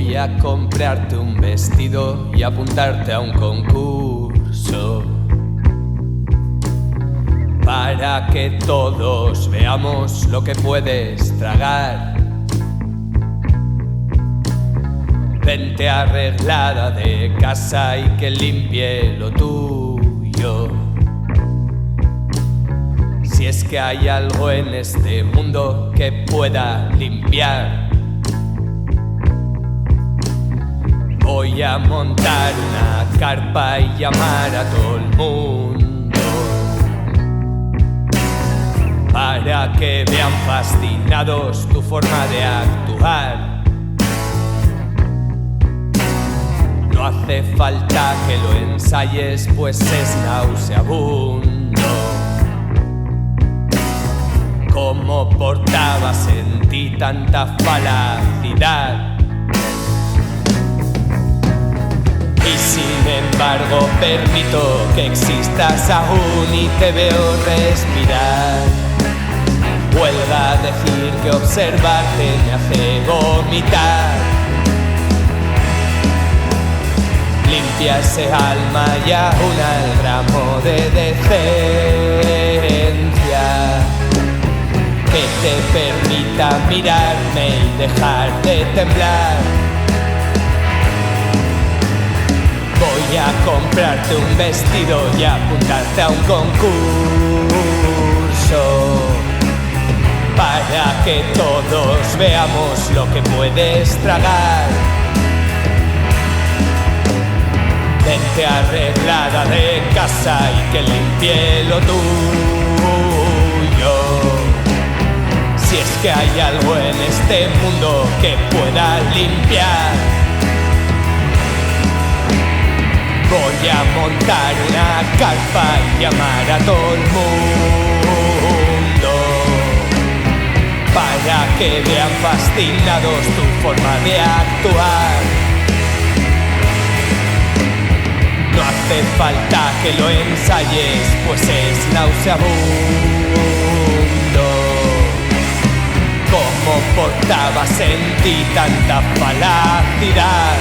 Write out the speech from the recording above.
Voy a comprarte un vestido y apuntarte a un concurso para que todos veamos lo que puedes tragar. Vente arreglada de casa y que limpie lo tuyo. Si es que hay algo en este mundo que pueda limpiar. Voy a montar una carpa y llamar a todo el mundo para que vean fascinados tu forma de actuar. No hace falta que lo ensayes, pues es nauseabundo. ¿Cómo portabas en ti tanta falacidad? Y sin embargo permito que existas aún y te veo respirar. Huelga a decir que observarte me hace vomitar. Limpia ese alma y aún al gramo de decencia que te permita mirarme y dejar de temblar. Voy a comprarte un vestido y apuntarte a un concurso para que todos veamos lo que puedes tragar. Vente arreglada de casa y que limpie lo tuyo. Si es que hay algo en este mundo que pueda limpiar. Voy a montar una carpa y llamar a todo el mundo para que vean fascinados tu forma de actuar. No hace falta que lo ensayes, pues es nauseabundo. ¿Cómo portabas en ti tanta falacidad?